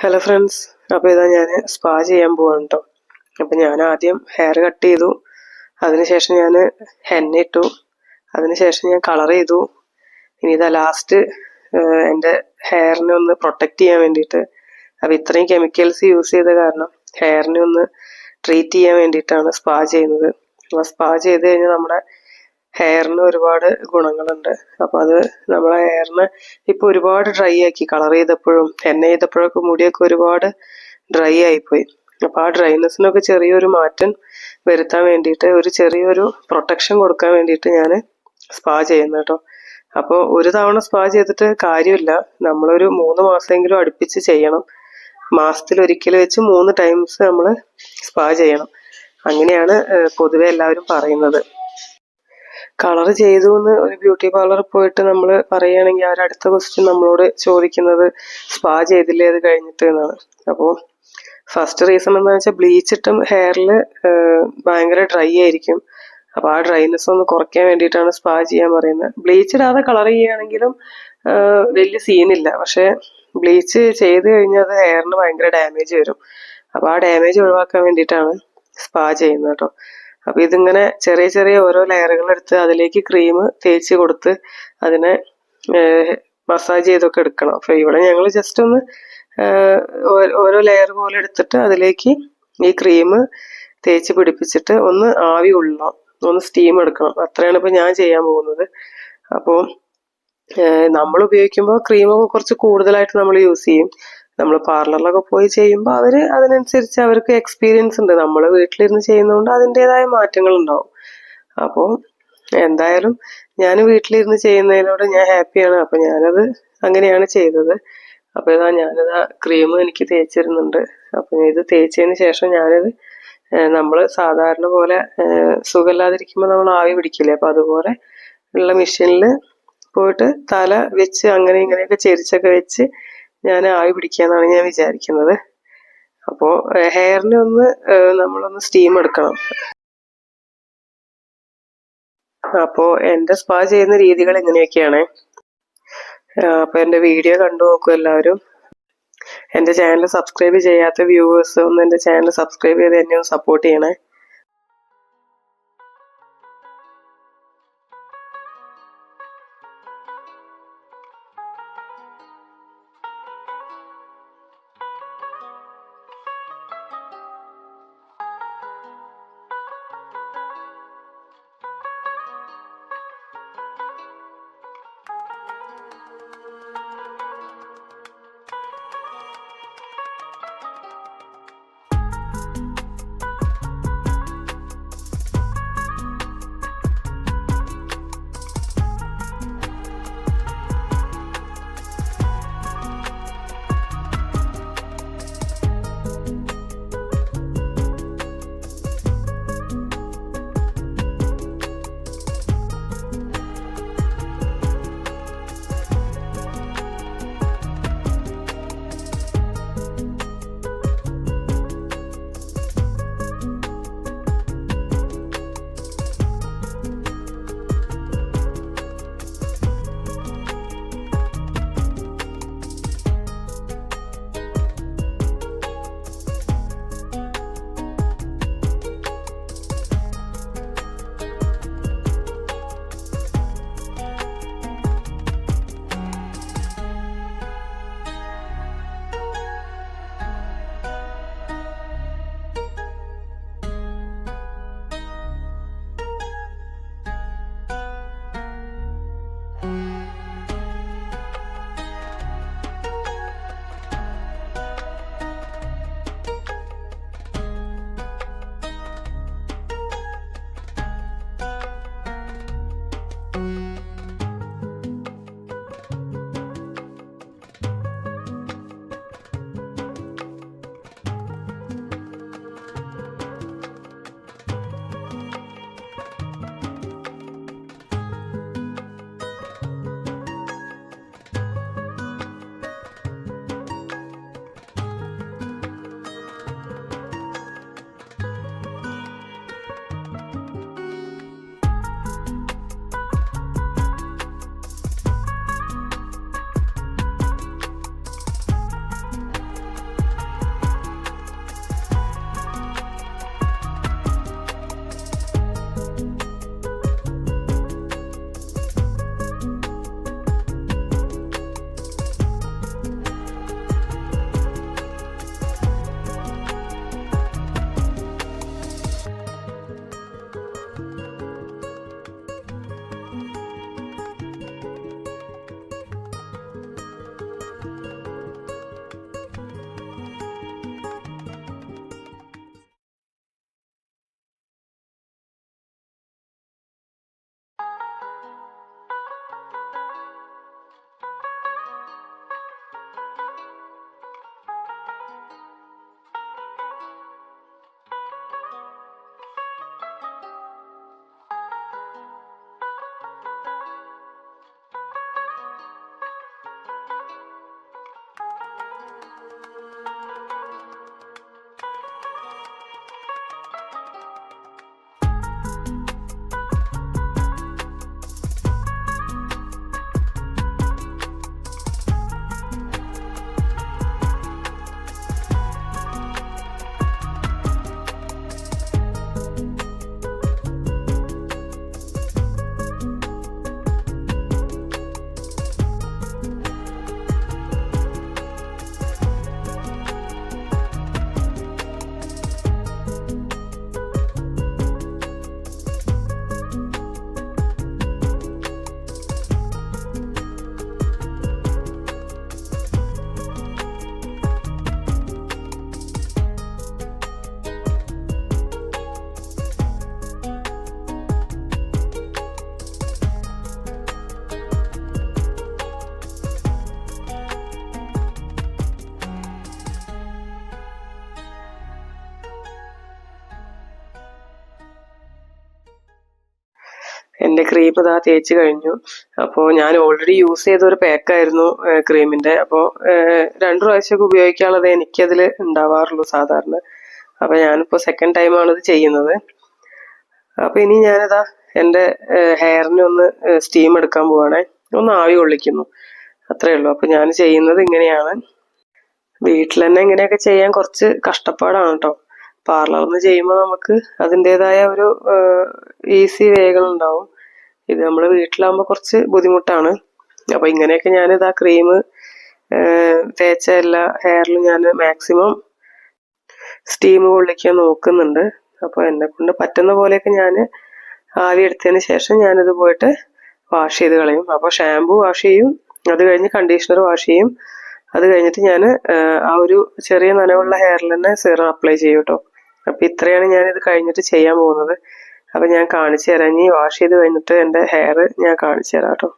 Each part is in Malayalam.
ഹലോ ഫ്രണ്ട്സ്, അപ്പോൾ ഇതാ ഞാൻ സ്പാ ചെയ്യാൻ പോവാണ് കേട്ടോ. അപ്പോൾ ഞാൻ ആദ്യം ഹെയർ കട്ട് ചെയ്തു, അതിനുശേഷം ഞാൻ ഹെന്ന ഇട്ടു, അതിനുശേഷം ഞാൻ കളർ ചെയ്തു. ഇനി ഇതാ ലാസ്റ്റ് എൻ്റെ ഹെയറിനെ ഒന്ന് പ്രൊട്ടക്റ്റ് ചെയ്യാൻ വേണ്ടിയിട്ട്, അപ്പോൾ ഇത്രയും കെമിക്കൽസ് യൂസ് ചെയ്ത കാരണം ഹെയറിനെ ഒന്ന് ട്രീറ്റ് ചെയ്യാൻ വേണ്ടിയിട്ടാണ് സ്പാ ചെയ്യുന്നത്. അപ്പോൾ സ്പാ ചെയ്ത് കഴിഞ്ഞാൽ നമ്മുടെ ഹെയറിന് ഒരുപാട് ഗുണങ്ങളുണ്ട്. അപ്പോൾ അത് നമ്മളെ ഹെയറിന് ഇപ്പോൾ ഒരുപാട് ഡ്രൈ ആക്കി, കളർ ചെയ്തപ്പോഴും എണ്ണ ചെയ്തപ്പോഴൊക്കെ മുടിയൊക്കെ ഒരുപാട് ഡ്രൈ ആയിപ്പോയി. അപ്പോൾ ആ ഡ്രൈനെസ്സിനൊക്കെ ചെറിയൊരു മാറ്റം വരുത്താൻ വേണ്ടിയിട്ട്, ഒരു ചെറിയൊരു പ്രൊട്ടക്ഷൻ കൊടുക്കാൻ വേണ്ടിയിട്ട് ഞാൻ സ്പാ ചെയ്യുന്നത് കേട്ടോ. അപ്പോൾ ഒരു തവണ സ്പാ ചെയ്തിട്ട് കാര്യമില്ല, നമ്മളൊരു 3 മാസമെങ്കിലും അടുപ്പിച്ച് ചെയ്യണം. മാസത്തിൽ ഒരിക്കൽ വെച്ച് 3 ടൈംസ് നമ്മൾ സ്പാ ചെയ്യണം. അങ്ങനെയാണ് പൊതുവെ എല്ലാവരും പറയുന്നത്. കളർ ചെയ്തു എന്ന് ഒരു ബ്യൂട്ടി പാർലറിൽ പോയിട്ട് നമ്മൾ പറയുകയാണെങ്കിൽ അവർ അടുത്ത ക്വസ്റ്റ്യൻ നമ്മളോട് ചോദിക്കുന്നത് സ്പാ ചെയ്തില്ലേ അത് കഴിഞ്ഞിട്ട് എന്നാണ്. അപ്പോൾ ഫസ്റ്റ് റീസൺ എന്താണെന്ന് വെച്ചാൽ ബ്ലീച്ചിട്ടും ഹെയറിൽ ഭയങ്കര ഡ്രൈ ആയിരിക്കും. അപ്പോൾ ആ ഡ്രൈനെസ് ഒന്ന് കുറയ്ക്കാൻ വേണ്ടിയിട്ടാണ് സ്പാ ചെയ്യാൻ പറയുന്നത്. ബ്ലീച്ച് ഇടാതെ കളർ ചെയ്യുകയാണെങ്കിലും വലിയ സീനില്ല. പക്ഷേ ബ്ലീച്ച് ചെയ്ത് കഴിഞ്ഞാൽ അത് ഹെയറിന് ഭയങ്കര ഡാമേജ് വരും. അപ്പോൾ ആ ഡാമേജ് ഒഴിവാക്കാൻ വേണ്ടിയിട്ടാണ് സ്പാ ചെയ്യുന്നത് കേട്ടോ. അപ്പോൾ ഇതിങ്ങനെ ചെറിയ ചെറിയ ഓരോ ലെയറുകൾ എടുത്ത് അതിലേക്ക് ക്രീം തേച്ച് കൊടുത്ത് അതിനെ മസാജ് ചെയ്തൊക്കെ എടുക്കണം. അപ്പോൾ ഇവിടെ ഞങ്ങൾ ജസ്റ്റ് ഒന്ന് ഓരോ ലെയർ പോലെ എടുത്തിട്ട് അതിലേക്ക് ഈ ക്രീം തേച്ച് പിടിപ്പിച്ചിട്ട് ഒന്ന് ആവി കൊള്ളണം, ഒന്ന് സ്റ്റീം എടുക്കണം. അത്രയാണ് ഇപ്പോൾ ഞാൻ ചെയ്യാൻ പോകുന്നത്. അപ്പോൾ നമ്മൾ ഉപയോഗിക്കുമ്പോൾ ക്രീമൊക്കെ കുറച്ച് കൂടുതലായിട്ട് നമ്മൾ യൂസ് ചെയ്യും. നമ്മൾ പാർലറിലൊക്കെ പോയി ചെയ്യുമ്പോൾ അവർ അതിനനുസരിച്ച് അവർക്ക് എക്സ്പീരിയൻസ് ഉണ്ട്. നമ്മൾ വീട്ടിലിരുന്ന് ചെയ്യുന്നതുകൊണ്ട് അതിൻ്റെതായ മാറ്റങ്ങൾ ഉണ്ടാവും. അപ്പോൾ എന്തായാലും ഞാൻ വീട്ടിലിരുന്ന് ചെയ്യുന്നതിനോട് ഞാൻ ഹാപ്പിയാണ്. അപ്പോൾ ഞാനത് അങ്ങനെയാണ് ചെയ്തത്. അപ്പോൾ ഇതാ ഞാനിതാ ക്രീം എനിക്ക് തേച്ചിരുന്നുണ്ട്. അപ്പോൾ ഇത് തേച്ചതിന് ശേഷം ഞാനിത് നമ്മൾ സാധാരണ പോലെ സുഖമില്ലാതിരിക്കുമ്പോൾ നമ്മൾ ആവി പിടിക്കില്ലേ, അപ്പോൾ അതുപോലെ ഉള്ള മെഷീനിൽ പോയിട്ട് തല വെച്ച് അങ്ങനെ ഇങ്ങനെയൊക്കെ ചെരിച്ചൊക്കെ വെച്ച് ഞാൻ ആവി പിടിക്കാന്നാണ് ഞാൻ വിചാരിക്കുന്നത്. അപ്പോൾ ഹെയറിനെ ഒന്ന് നമ്മളൊന്ന് സ്റ്റീം എടുക്കണം. അപ്പോൾ എൻ്റെ സ്പാ ചെയ്യുന്ന രീതികൾ ഇങ്ങനെയൊക്കെയാണ്. അപ്പോൾ എൻ്റെ വീഡിയോ കണ്ടു നോക്കൂ എല്ലാവരും. എൻ്റെ ചാനൽ സബ്സ്ക്രൈബ് ചെയ്യാത്ത വ്യൂവേഴ്സ് ഒന്ന് എൻ്റെ ചാനൽ സബ്സ്ക്രൈബ് ചെയ്ത് എന്നെ ഒന്ന് സപ്പോർട്ട് ചെയ്യണേ. എൻ്റെ ക്രീം ഇതാ തേച്ച് കഴിഞ്ഞു. അപ്പോൾ ഞാൻ ഓൾറെഡി യൂസ് ചെയ്ത ഒരു പാക്കായിരുന്നു ക്രീമിൻ്റെ. അപ്പോൾ 2 പ്രാവശ്യമൊക്കെ ഉപയോഗിക്കാനുള്ളത് എനിക്കതിൽ ഉണ്ടാവാറുള്ളൂ സാധാരണ. അപ്പോൾ ഞാനിപ്പോൾ സെക്കൻഡ് ടൈമാണ് ഇത് ചെയ്യുന്നത്. അപ്പോൾ ഇനി ഞാനിതാ എൻ്റെ ഹെയറിന് ഒന്ന് സ്റ്റീം എടുക്കാൻ പോവാണേ. ഒന്ന് ആവി കൊള്ളിക്കുന്നു, അത്രയേ ഉള്ളൂ. അപ്പോൾ ഞാൻ ചെയ്യുന്നത് ഇങ്ങനെയാണ്. വീട്ടിൽ തന്നെ ഇങ്ങനെയൊക്കെ ചെയ്യാൻ കുറച്ച് കഷ്ടപ്പാടാണ് കേട്ടോ. പാർലറിൽ നിന്ന് ചെയ്യുമ്പോൾ നമുക്ക് അതിൻ്റെതായ ഒരു ഈസി വേകളുണ്ടാവും. ഇത് നമ്മൾ വീട്ടിലാകുമ്പോൾ കുറച്ച് ബുദ്ധിമുട്ടാണ്. അപ്പോൾ ഇങ്ങനെയൊക്കെ ഞാനിതാ ക്രീം തേച്ച എല്ലാ ഹെയറിലും ഞാൻ മാക്സിമം സ്റ്റീം കൊള്ളിക്കാൻ നോക്കുന്നുണ്ട്. അപ്പോൾ എന്നെ കൊണ്ട് പറ്റുന്ന പോലെയൊക്കെ ഞാൻ ആവി എടുത്തതിന് ശേഷം ഞാനിത് പോയിട്ട് വാഷ് ചെയ്ത് കളയും. അപ്പോൾ ഷാമ്പു വാഷ് ചെയ്യും, അത് കഴിഞ്ഞ് കണ്ടീഷണർ വാഷ് ചെയ്യും, അത് കഴിഞ്ഞിട്ട് ഞാൻ ആ ഒരു ചെറിയ നനവുള്ള ഹെയറിൽ തന്നെ സിറം അപ്ലൈ ചെയ്യും കേട്ടോ. അപ്പോൾ ഇത്രയാണ് ഞാനിത് കഴിഞ്ഞിട്ട് ചെയ്യാൻ പോകുന്നത്. അപ്പോൾ ഞാൻ കാണിച്ചു തരാം. ഇനി വാഷ് ചെയ്ത് കഴിഞ്ഞിട്ട് എൻ്റെ ഹെയർ ഞാൻ കാണിച്ചു തരാം കേട്ടോ.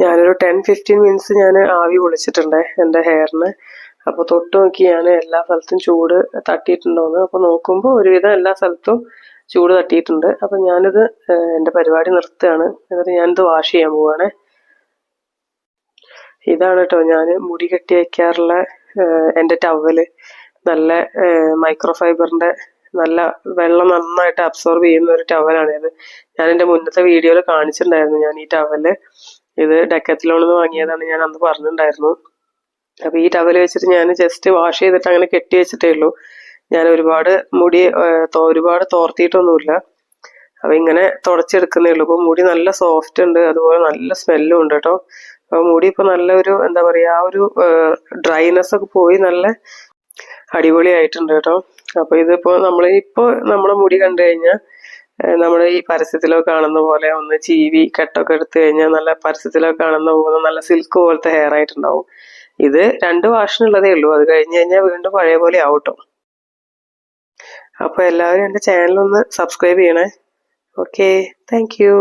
ഞാനൊരു 10-15 മിനിറ്റ്സ് ഞാൻ ആവി കൊള്ളിച്ചിട്ടുണ്ട് എൻ്റെ ഹെയറിന്. അപ്പോൾ തൊട്ട് നോക്കി ഞാൻ എല്ലാ സ്ഥലത്തും ചൂട് തട്ടിയിട്ടുണ്ടോയെന്ന്. അപ്പോൾ നോക്കുമ്പോൾ ഒരുവിധം എല്ലാ സ്ഥലത്തും ചൂട് തട്ടിയിട്ടുണ്ട്. അപ്പോൾ ഞാനിത് എൻ്റെ പരിപാടി നിർത്തുകയാണ്. എന്നിട്ട് ഞാനിത് വാഷ് ചെയ്യാൻ പോവുകയാണ്. ഇതാണ് കേട്ടോ ഞാൻ മുടി കെട്ടി വയ്ക്കാറുള്ള എൻ്റെ ടവല്. നല്ല മൈക്രോ ഫൈബറിൻ്റെ നല്ല വെള്ളം നന്നായിട്ട് അബ്സോർബ് ചെയ്യുന്ന ഒരു ടവലാണിത്. ഞാൻ എൻ്റെ മുന്നത്തെ വീഡിയോയിൽ കാണിച്ചിട്ടുണ്ടായിരുന്നു ഞാൻ ഈ ടവല്. ഇത് ഡെക്കാത്തലോണിൽ നിന്ന് വാങ്ങിയതാണ്, ഞാൻ അന്ന് പറഞ്ഞിട്ടുണ്ടായിരുന്നു. അപ്പോൾ ഈ ടവൽ വെച്ചിട്ട് ഞാൻ ജസ്റ്റ് വാഷ് ചെയ്തിട്ട് അങ്ങനെ കെട്ടി വെച്ചിട്ടേ ഉള്ളൂ. ഞാൻ ഒരുപാട് മുടി ഒരുപാട് തോർത്തിയിട്ടൊന്നുമില്ല. അപ്പോൾ ഇങ്ങനെ തുടച്ചെടുക്കുന്നേ ഉള്ളൂ. അപ്പോൾ മുടി നല്ല സോഫ്റ്റ് ഉണ്ട്, അതുപോലെ നല്ല സ്മെല്ലും ഉണ്ട് കേട്ടോ. അപ്പോൾ മുടി ഇപ്പോൾ നല്ലൊരു എന്താ പറയുക, ആ ഒരു ഡ്രൈനെസ് ഒക്കെ പോയി നല്ല അടിപൊളിയായിട്ടുണ്ട് കേട്ടോ. അപ്പോൾ ഇതിപ്പോൾ നമ്മുടെ മുടി കണ്ടു കഴിഞ്ഞാൽ നമ്മുടെ ഈ പരസ്യത്തിലൊക്കെ കാണുന്ന പോലെ ഒന്ന് ചീവി കെട്ടൊക്കെ എടുത്തു കഴിഞ്ഞാൽ നല്ല പരസ്യത്തിലൊക്കെ കാണുന്ന പോലെ നല്ല സിൽക്ക് പോലത്തെ ഹെയർ ആയിട്ടുണ്ടാവും. ഇത് 2 വാഷിനുള്ളതേ ഉള്ളൂ. അത് കഴിഞ്ഞ് കഴിഞ്ഞാൽ വീണ്ടും പഴയ പോലെ ആവട്ടോ. അപ്പോൾ എല്ലാവരും എൻ്റെ ചാനലൊന്ന് സബ്സ്ക്രൈബ് ചെയ്യണേ. Okay, thank you.